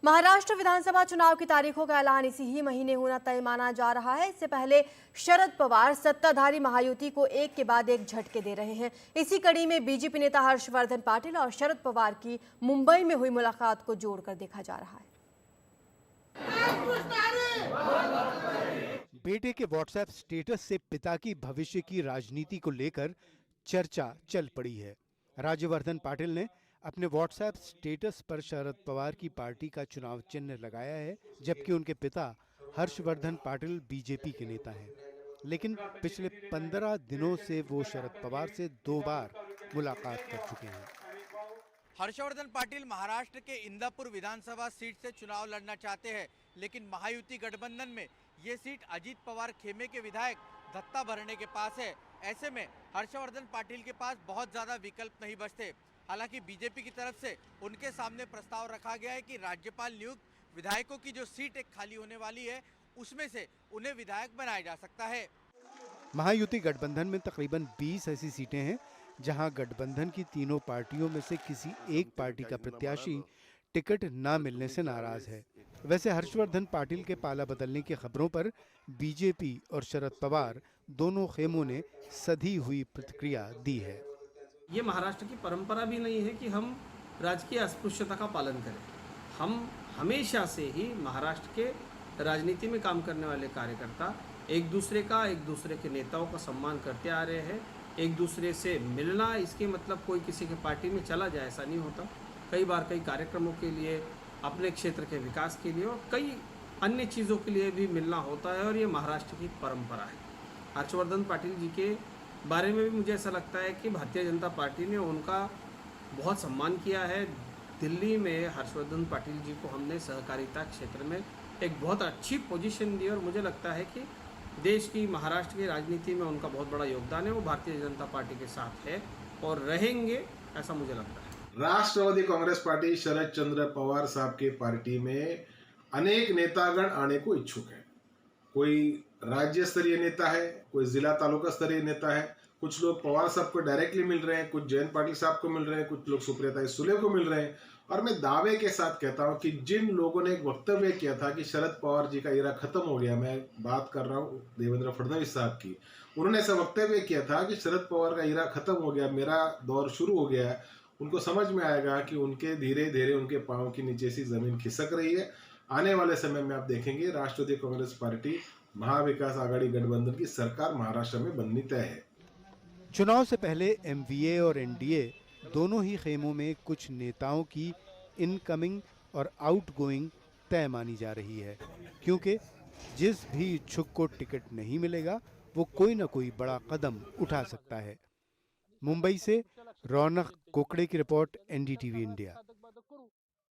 महाराष्ट्र विधानसभा चुनाव की तारीखों का ऐलान इसी ही महीने होना तय माना जा रहा है। इससे पहले शरद पवार सत्ताधारी महायुति को एक के बाद एक झटके दे रहे हैं। इसी कड़ी में बीजेपी नेता हर्षवर्धन पाटिल और शरद पवार की मुंबई में हुई मुलाकात को जोड़कर देखा जा रहा है। बेटे के व्हाट्सएप स्टेटस से पिता की भविष्य की राजनीति को लेकर चर्चा चल पड़ी है। राज्यवर्धन पाटिल ने अपने व्हाट्सएप स्टेटस पर शरद पवार की पार्टी का चुनाव चिन्ह लगाया है, जबकि उनके पिता हर्षवर्धन पाटिल बीजेपी के नेता हैं। लेकिन पिछले 15 दिनों से वो शरद पवार से 2 बार मुलाकात कर चुके हैं। हर्षवर्धन पाटिल महाराष्ट्र के इंदापुर विधानसभा सीट से चुनाव लड़ना चाहते हैं, लेकिन महायुति गठबंधन में ये सीट अजीत पवार खेमे के विधायक दत्ता भरणे के पास है। ऐसे में हर्षवर्धन पाटिल के पास बहुत ज्यादा विकल्प नहीं बचते। हालांकि बीजेपी की तरफ से उनके सामने प्रस्ताव रखा गया है कि राज्यपाल नियुक्त विधायकों की जो सीट एक खाली होने वाली है, उसमें से उन्हें विधायक बनाया जा सकता है। महायुति गठबंधन में तकरीबन 20 ऐसी सीटें हैं जहां गठबंधन की तीनों पार्टियों में से किसी एक पार्टी का प्रत्याशी टिकट न मिलने से नाराज है। वैसे हर्षवर्धन पाटिल के पाला बदलने की खबरों पर बीजेपी और शरद पवार दोनों खेमों ने सधी हुई प्रतिक्रिया दी है। ये महाराष्ट्र की परंपरा भी नहीं है कि हम राजकीय अस्पृश्यता का पालन करें। हम हमेशा से ही महाराष्ट्र के राजनीति में काम करने वाले कार्यकर्ता एक दूसरे के नेताओं का सम्मान करते आ रहे हैं। एक दूसरे से मिलना, इसके मतलब कोई किसी के पार्टी में चला जाए ऐसा नहीं होता। कई बार कई कार्यक्रमों के लिए, अपने क्षेत्र के विकास के लिए और कई अन्य चीज़ों के लिए भी मिलना होता है और ये महाराष्ट्र की परंपरा है। हर्षवर्धन पाटिल जी के बारे में भी मुझे ऐसा लगता है कि भारतीय जनता पार्टी ने उनका बहुत सम्मान किया है। दिल्ली में हर्षवर्धन पाटिल जी को हमने सहकारिता क्षेत्र में एक बहुत अच्छी पोजीशन दी और मुझे लगता है कि देश की, महाराष्ट्र की राजनीति में उनका बहुत बड़ा योगदान है। वो भारतीय जनता पार्टी के साथ है और रहेंगे, ऐसा मुझे लगता है। राष्ट्रवादी कांग्रेस पार्टी शरद चंद्र पवार साहब के पार्टी में अनेक नेतागण आने को इच्छुक हैं। कोई राज्य स्तरीय नेता है, कोई जिला तालुका स्तरीय नेता है, कुछ लोग पवार साहब को डायरेक्टली मिल रहे हैं, कुछ जयंत पाटिल साहब को मिल रहे हैं, कुछ लोग सुप्रिया सुले को मिल रहे हैं। और मैं दावे के साथ कहता हूं कि जिन लोगों ने एक वक्तव्य किया था कि शरद पवार जी का इरा खत्म हो गया, मैं बात कर रहा हूं देवेंद्र फडणवीस साहब की, उन्होंने ऐसा वक्तव्य किया था कि शरद पवार का इरा खत्म हो गया, मेरा दौर शुरू हो गया है। उनको समझ में आएगा कि उनके धीरे धीरे उनके पांव के नीचे से जमीन खिसक रही है। आने वाले समय में आप देखेंगे राष्ट्रवादी कांग्रेस पार्टी महाविकास आघाड़ी गठबंधन की सरकार महाराष्ट्र में बननी तय है। चुनाव से पहले एमवीए और एनडीए दोनों ही खेमों में कुछ नेताओं की इनकमिंग और आउटगोइंग तय मानी जा रही है, क्योंकि जिस भी इच्छुक को टिकट नहीं मिलेगा वो कोई ना कोई बड़ा कदम उठा सकता है। मुंबई से रौनक कोकड़े की रिपोर्ट, एनडीटीवी इंडिया।